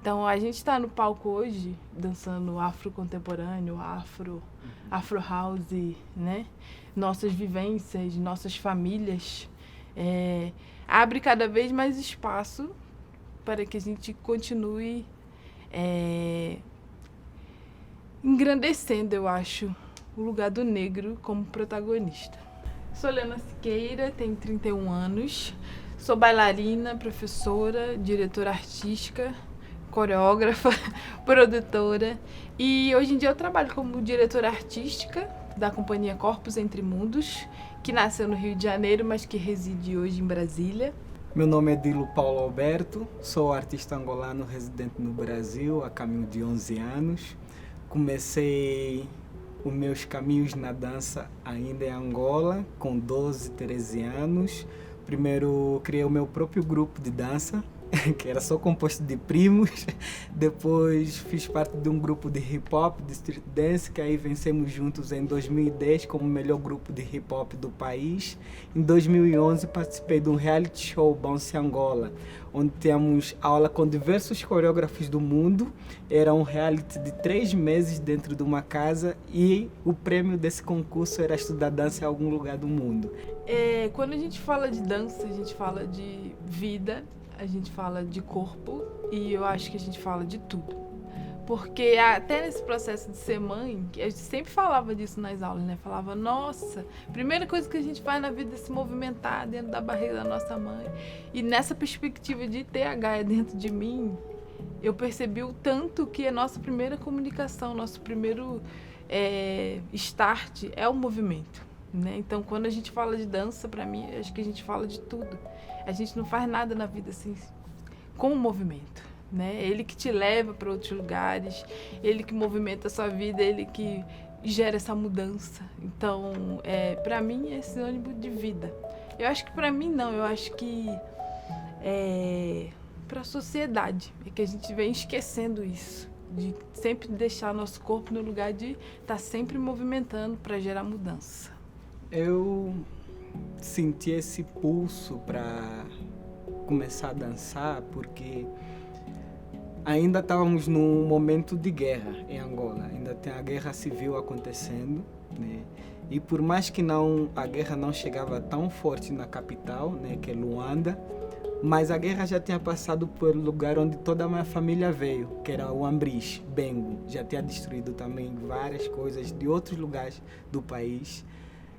Então a gente está no palco hoje dançando afro contemporâneo, afro house, né? Nossas vivências, nossas famílias, abre cada vez mais espaço para que a gente continue engrandecendo, eu acho, o lugar do negro como protagonista. Sou Lena Siqueira, tenho 31 anos, sou bailarina, professora, diretora artística, coreógrafa, produtora, e hoje em dia eu trabalho como diretora artística da companhia Corpos Entre Mundos, que nasceu no Rio de Janeiro, mas que reside hoje em Brasília. Meu nome é Dilo Paulo Alberto, sou artista angolano residente no Brasil há caminho de 11 anos. Comecei os meus caminhos na dança ainda em Angola, com 12, 13 anos. Primeiro criei o meu próprio grupo de dança, que era só composto de primos. Depois fiz parte de um grupo de hip-hop, de street dance, que aí vencemos juntos em 2010 como o melhor grupo de hip-hop do país. Em 2011 participei de um reality show, Bounce Angola, onde temos aula com diversos coreógrafos do mundo. Era um reality de 3 meses dentro de uma casa e o prêmio desse concurso era estudar dança em algum lugar do mundo. Quando a gente fala de dança, a gente fala de vida, a gente fala de corpo e eu acho que a gente fala de tudo. Porque até nesse processo de ser mãe, a gente sempre falava disso nas aulas, né? Falava, nossa, primeira coisa que a gente faz na vida é se movimentar dentro da barriga da nossa mãe. E nessa perspectiva de ter a Gaia dentro de mim, eu percebi o tanto que a nossa primeira comunicação, nosso primeiro start é o movimento, né? Então, quando a gente fala de dança, pra mim, acho que a gente fala de tudo. A gente não faz nada na vida assim com o movimento, né? Ele que te leva para outros lugares, ele que movimenta a sua vida, ele que gera essa mudança. Então, para mim é sinônimo de vida. Eu acho que para mim não, eu acho que para a sociedade é que a gente vem esquecendo isso, de sempre deixar nosso corpo no lugar de estar sempre movimentando para gerar mudança. Eu senti esse pulso para começar a dançar porque ainda estávamos num momento de guerra em Angola, ainda tem a guerra civil acontecendo, né? E por mais que a guerra não chegava tão forte na capital, né, que é Luanda, mas a guerra já tinha passado pelo lugar onde toda a minha família veio, que era o Ambris, Bengo, já tinha destruído também várias coisas de outros lugares do país.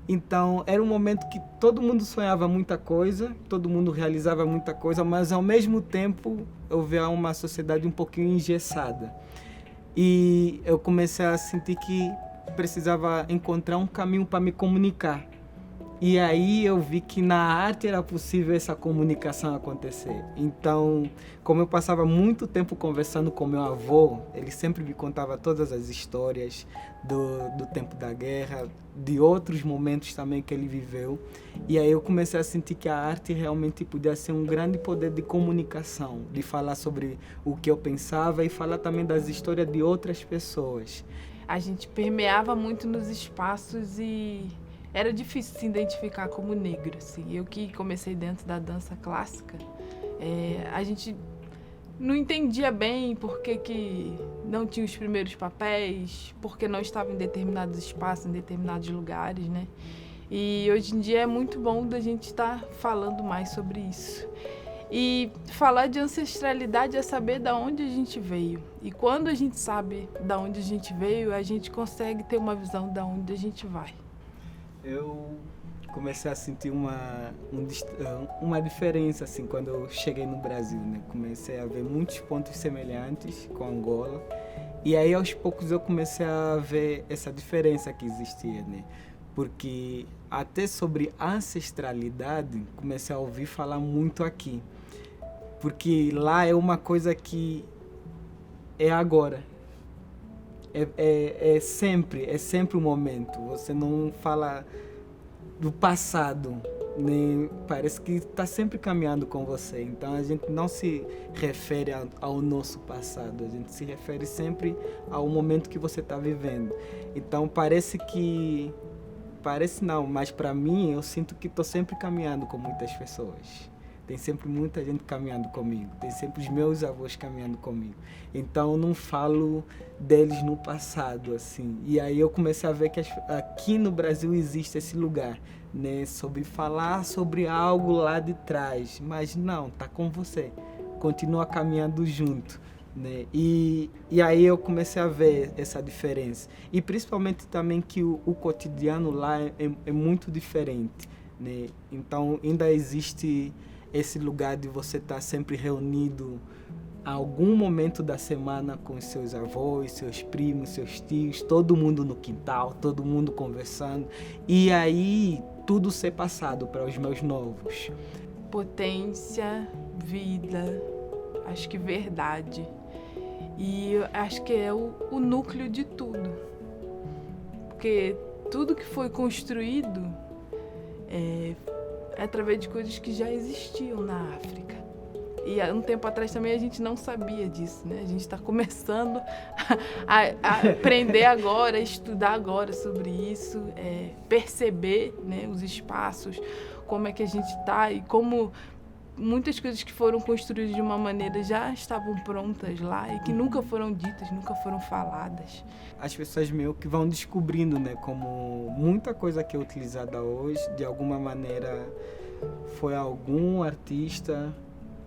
Então, era um momento que todo mundo sonhava muita coisa, todo mundo realizava muita coisa, mas ao mesmo tempo eu via uma sociedade um pouquinho engessada. E eu comecei a sentir que precisava encontrar um caminho para me comunicar. E aí eu vi que na arte era possível essa comunicação acontecer. Então, como eu passava muito tempo conversando com meu avô, ele sempre me contava todas as histórias do tempo da guerra, de outros momentos também que ele viveu. E aí eu comecei a sentir que a arte realmente podia ser um grande poder de comunicação, de falar sobre o que eu pensava e falar também das histórias de outras pessoas. A gente permeava muito nos espaços e era difícil se identificar como negro, assim. Eu que comecei dentro da dança clássica, a gente não entendia bem por que não tinha os primeiros papéis, porque não estava em determinados espaços, em determinados lugares, né? E hoje em dia é muito bom da gente estar falando mais sobre isso. E falar de ancestralidade é saber de onde a gente veio. E quando a gente sabe de onde a gente veio, a gente consegue ter uma visão de onde a gente vai. Eu comecei a sentir uma diferença assim quando eu cheguei no Brasil, né? Comecei a ver muitos pontos semelhantes com Angola e aí aos poucos eu comecei a ver essa diferença que existia, né? Porque até sobre ancestralidade comecei a ouvir falar muito aqui, porque lá é uma coisa que é agora. É sempre o momento. Você não fala do passado, nem parece que está sempre caminhando com você. Então a gente não se refere ao nosso passado, a gente se refere sempre ao momento que você está vivendo. Então parece não, mas para mim eu sinto que estou sempre caminhando com muitas pessoas. tem sempre muita gente caminhando comigo, tem sempre os meus avós caminhando comigo. Então eu não falo deles no passado, assim. E aí eu comecei a ver que aqui no Brasil existe esse lugar, né, sobre falar sobre algo lá de trás, mas não, tá com você, continua caminhando junto, né? E aí eu comecei a ver essa diferença, e principalmente também que o cotidiano lá é muito diferente, né? Então ainda existe esse lugar de você estar sempre reunido a algum momento da semana com os seus avós, seus primos, seus tios, todo mundo no quintal, todo mundo conversando, e aí tudo ser passado para os meus novos. Potência, vida, acho que verdade. E eu acho que é o núcleo de tudo. Porque tudo que foi construído é através de coisas que já existiam na África. E há um tempo atrás também a gente não sabia disso, né? A gente está começando a aprender agora, a estudar agora sobre isso, perceber, né, os espaços, como é que a gente está e como muitas coisas que foram construídas de uma maneira já estavam prontas lá e que nunca foram ditas, nunca foram faladas. As pessoas meio que vão descobrindo, né, como muita coisa que é utilizada hoje, de alguma maneira, foi algum artista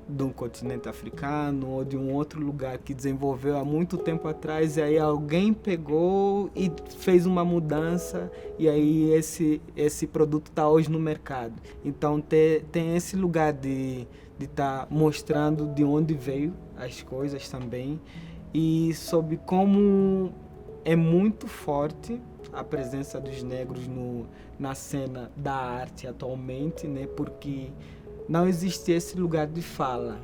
do continente africano ou de um outro lugar que desenvolveu há muito tempo atrás, e aí alguém pegou e fez uma mudança, e aí esse produto está hoje no mercado. Então tem esse lugar de estar mostrando de onde veio as coisas também, e sobre como é muito forte a presença dos negros na cena da arte atualmente, né? Porque não existe esse lugar de fala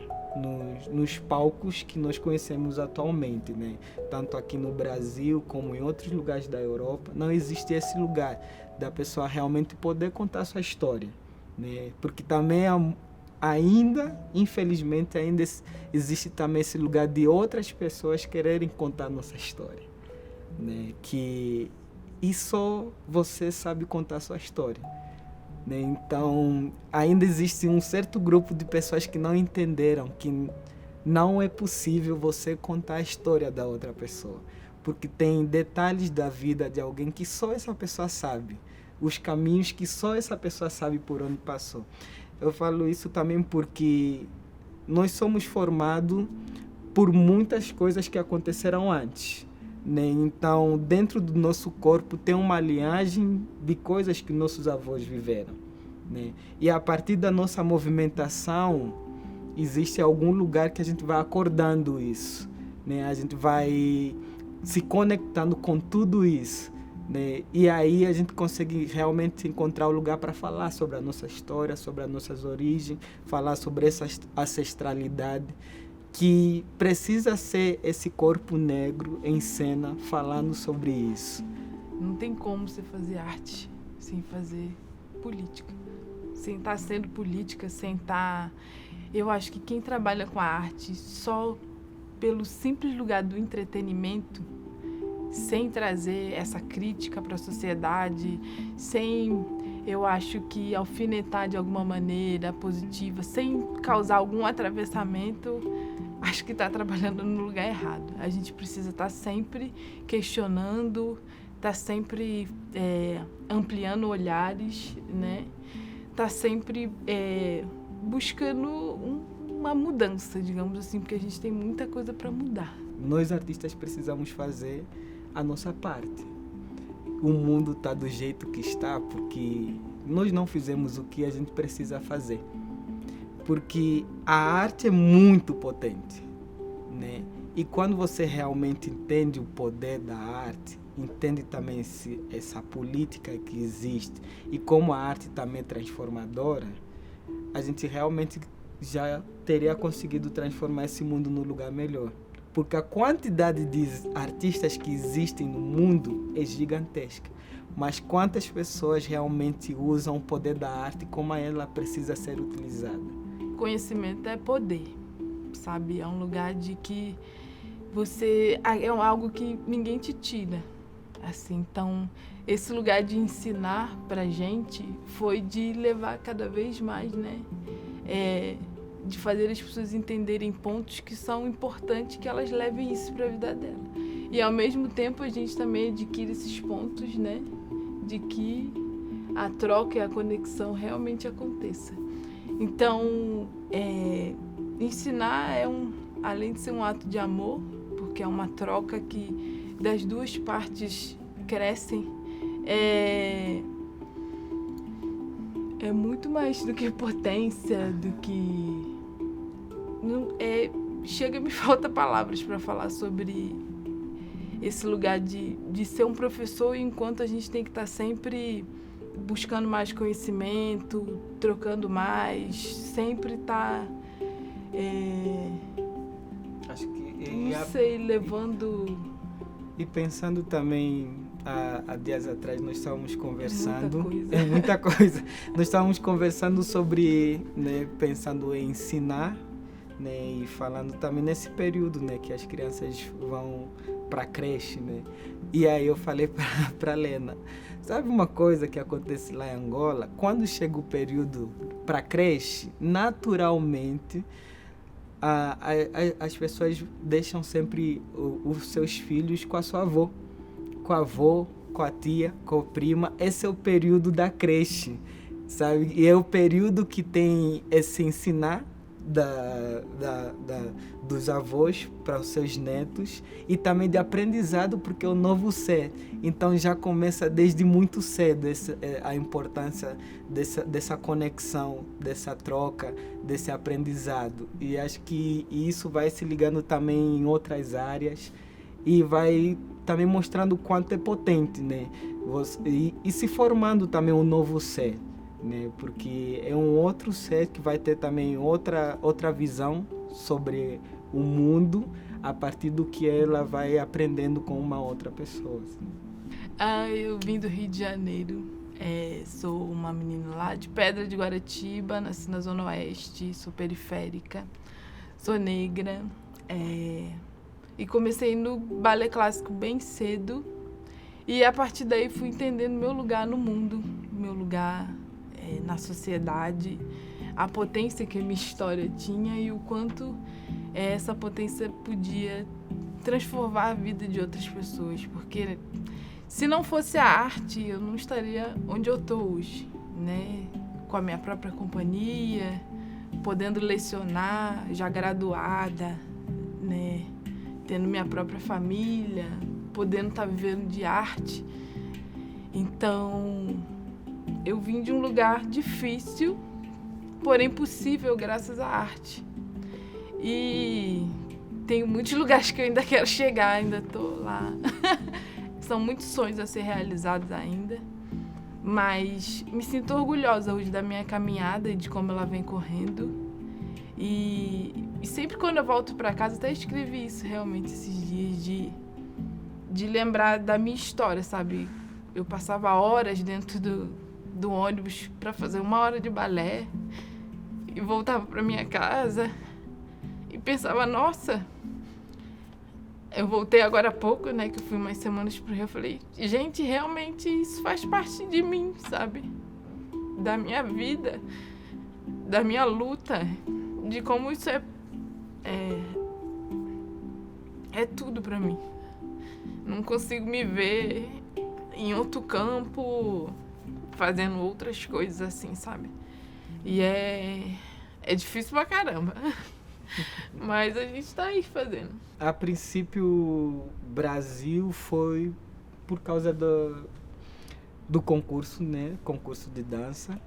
nos palcos que nós conhecemos atualmente, né? Tanto aqui no Brasil como em outros lugares da Europa, não existe esse lugar da pessoa realmente poder contar sua história, né? Porque também ainda, infelizmente, ainda existe também esse lugar de outras pessoas quererem contar nossa história, né? E só você sabe contar sua história. Então, ainda existe um certo grupo de pessoas que não entenderam que não é possível você contar a história da outra pessoa, porque tem detalhes da vida de alguém que só essa pessoa sabe, os caminhos que só essa pessoa sabe por onde passou. Eu falo isso também porque nós somos formados por muitas coisas que aconteceram antes, né? Então, dentro do nosso corpo tem uma linhagem de coisas que nossos avós viveram, né? E a partir da nossa movimentação, existe algum lugar que a gente vai acordando isso, né? A gente vai se conectando com tudo isso, né? E aí a gente consegue realmente encontrar o lugar para falar sobre a nossa história, sobre as nossas origens, falar sobre essa ancestralidade, que precisa ser esse corpo negro em cena falando sobre isso. Não tem como você fazer arte sem fazer política, sem estar sendo política, sem estar... Eu acho que quem trabalha com a arte só pelo simples lugar do entretenimento, sem trazer essa crítica para a sociedade, sem, eu acho que alfinetar de alguma maneira positiva, sem causar algum atravessamento, acho que está trabalhando no lugar errado. A gente precisa estar sempre questionando, estar sempre ampliando olhares, né? Tá sempre buscando uma mudança, digamos assim, porque a gente tem muita coisa para mudar. Nós artistas precisamos fazer a nossa parte. O mundo está do jeito que está porque nós não fizemos o que a gente precisa fazer. Porque a arte é muito potente, né? E quando você realmente entende o poder da arte, entende também essa política que existe e como a arte também é transformadora, a gente realmente já teria conseguido transformar esse mundo num lugar melhor. Porque a quantidade de artistas que existem no mundo é gigantesca. Mas quantas pessoas realmente usam o poder da arte como ela precisa ser utilizada? Conhecimento é poder, sabe? É um lugar de que você... É algo que ninguém te tira. Assim, então, esse lugar de ensinar pra gente foi de levar cada vez mais, né? de fazer as pessoas entenderem pontos que são importantes, que elas levem isso para a vida dela. E ao mesmo tempo a gente também adquire esses pontos, né, de que a troca e a conexão realmente aconteça. Então, ensinar além de ser um ato de amor, porque é uma troca que das duas partes crescem, é muito mais do que potência, do que... chega, me falta palavras para falar sobre esse lugar de ser um professor, enquanto a gente tem que estar sempre buscando mais conhecimento, trocando mais, sempre estar... Acho que... não sei, levando... E pensando também, há dias atrás nós estávamos conversando... É muita coisa. Nós estávamos conversando sobre, né, pensando em ensinar, né, e falando também nesse período, né, que as crianças vão para a creche, né? E aí eu falei para Lena, sabe uma coisa que acontece lá em Angola? Quando chega o período para a creche, naturalmente as pessoas deixam sempre os seus filhos com a sua avó, com a avó, com a tia, com a prima. Esse é o período da creche, sabe? E é o período que tem esse ensinar dos avós para os seus netos, e também de aprendizado, porque é o novo ser. Então já começa desde muito cedo a importância dessa conexão, dessa troca, desse aprendizado. E acho que isso vai se ligando também em outras áreas e vai também mostrando o quanto é potente, né? E se formando também um novo ser, né? Porque é um outro ser que vai ter também outra visão sobre o mundo a partir do que ela vai aprendendo com uma outra pessoa. Assim. Eu vim do Rio de Janeiro, sou uma menina lá de Pedra de Guaratiba, nasci na Zona Oeste, sou periférica, sou negra, e comecei no balé clássico bem cedo, e a partir daí fui entendendo meu lugar no mundo, meu lugar na sociedade, a potência que a minha história tinha e o quanto essa potência podia transformar a vida de outras pessoas, porque se não fosse a arte, eu não estaria onde eu estou hoje, né? Com a minha própria companhia, podendo lecionar, já graduada, né? Tendo minha própria família, podendo estar vivendo de arte. Então, eu vim de um lugar difícil, porém possível graças à arte. E tenho muitos lugares que eu ainda quero chegar, ainda estou lá. São muitos sonhos a ser realizados ainda, mas me sinto orgulhosa hoje da minha caminhada e de como ela vem correndo. E sempre quando eu volto para casa, até escrevi isso realmente esses dias, de lembrar da minha história, sabe? Eu passava horas dentro do ônibus para fazer 1 hora de balé e voltava para minha casa e pensava, nossa, eu voltei agora há pouco, né, que eu fui umas semanas pro Rio, eu falei, gente, realmente isso faz parte de mim, sabe? Da minha vida, da minha luta, de como isso é tudo pra mim. Não consigo me ver em outro campo, fazendo outras coisas assim, sabe? E é difícil pra caramba. Mas a gente tá aí fazendo. A princípio, Brasil foi por causa do concurso, né? Concurso de dança.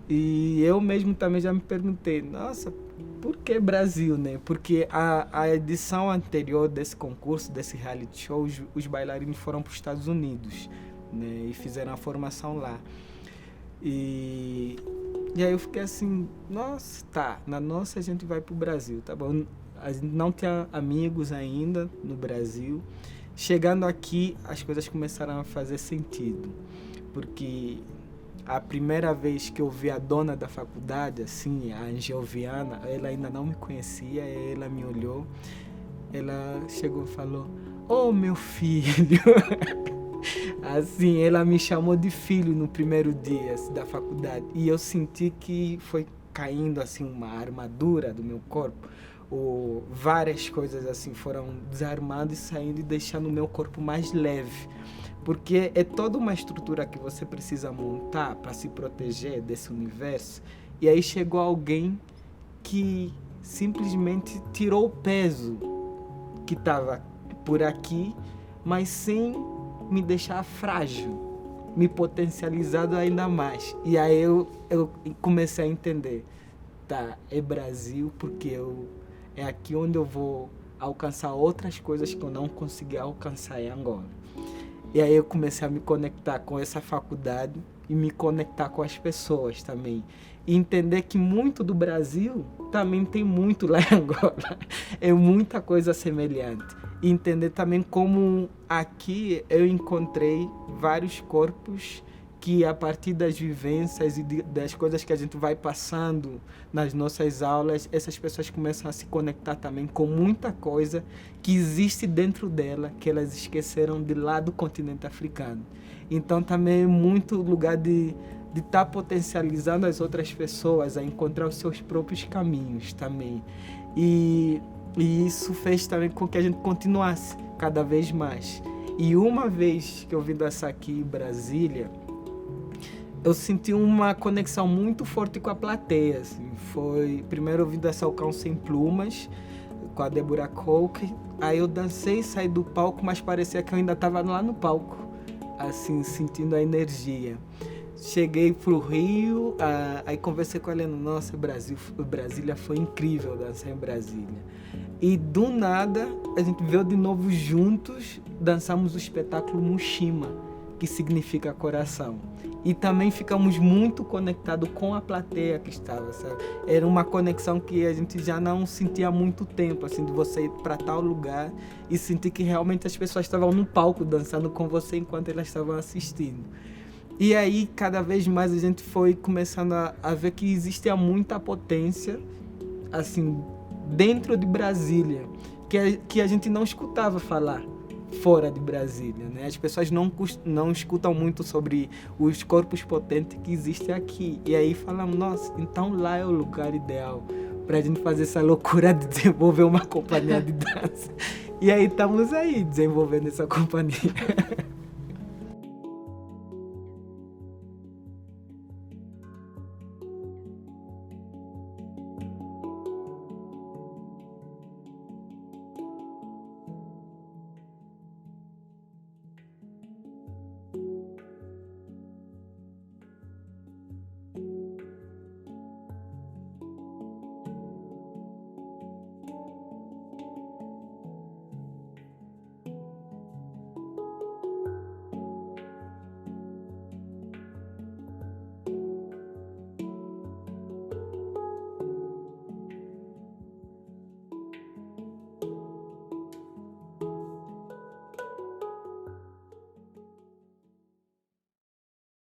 E eu mesmo também já me perguntei, nossa, por que Brasil, né? Porque a edição anterior desse concurso, desse reality show, os bailarinos foram para os Estados Unidos, né? E fizeram a formação lá. E aí eu fiquei assim, nossa, tá, na nossa a gente vai pro Brasil, tá bom? A gente não tinha amigos ainda no Brasil. Chegando aqui, as coisas começaram a fazer sentido, porque a primeira vez que eu vi a dona da faculdade, assim, a Angelviana, ela ainda não me conhecia, ela me olhou, ela chegou e falou, oh, meu filho... Assim, ela me chamou de filho no primeiro dia da faculdade. E eu senti que foi caindo assim uma armadura do meu corpo, ou várias coisas assim foram desarmando e saindo e deixando o meu corpo mais leve. Porque é toda uma estrutura que você precisa montar para se proteger desse universo. E aí chegou alguém que simplesmente tirou o peso que estava por aqui, mas sem me deixar frágil, me potencializado ainda mais. E aí eu comecei a entender, tá, é Brasil porque é aqui onde eu vou alcançar outras coisas que eu não consegui alcançar em Angola. E aí eu comecei a me conectar com essa faculdade e me conectar com as pessoas também. E entender que muito do Brasil também tem muito lá em Angola. É muita coisa semelhante. E entender também como aqui eu encontrei vários corpos que a partir das vivências e das coisas que a gente vai passando nas nossas aulas, essas pessoas começam a se conectar também com muita coisa que existe dentro dela, que elas esqueceram de lá do continente africano. Então também é muito lugar de estar potencializando as outras pessoas a encontrar os seus próprios caminhos também. E isso fez também com que a gente continuasse cada vez mais. E uma vez que eu vim dançar aqui em Brasília, eu senti uma conexão muito forte com a plateia. Assim. Foi, primeiro eu vim dançar o Cão Sem Plumas, com a Deborah Coke. Aí eu dancei, saí do palco, mas parecia que eu ainda estava lá no palco, assim, sentindo a energia. Cheguei pro Rio, aí conversei com a Helena, nossa, Brasília foi incrível dançar em Brasília. E do nada, a gente veio de novo juntos, dançamos o espetáculo Mushima, que significa coração. E também ficamos muito conectados com a plateia que estava, sabe? Era uma conexão que a gente já não sentia há muito tempo, assim, de você ir para tal lugar e sentir que realmente as pessoas estavam no palco dançando com você enquanto elas estavam assistindo. E aí, cada vez mais a gente foi começando a ver que existia muita potência, assim, dentro de Brasília, que a gente não escutava falar fora de Brasília, né? As pessoas não escutam muito sobre os corpos potentes que existem aqui. E aí falamos, nossa, então lá é o lugar ideal para a gente fazer essa loucura de desenvolver uma companhia de dança. E aí estamos aí desenvolvendo essa companhia.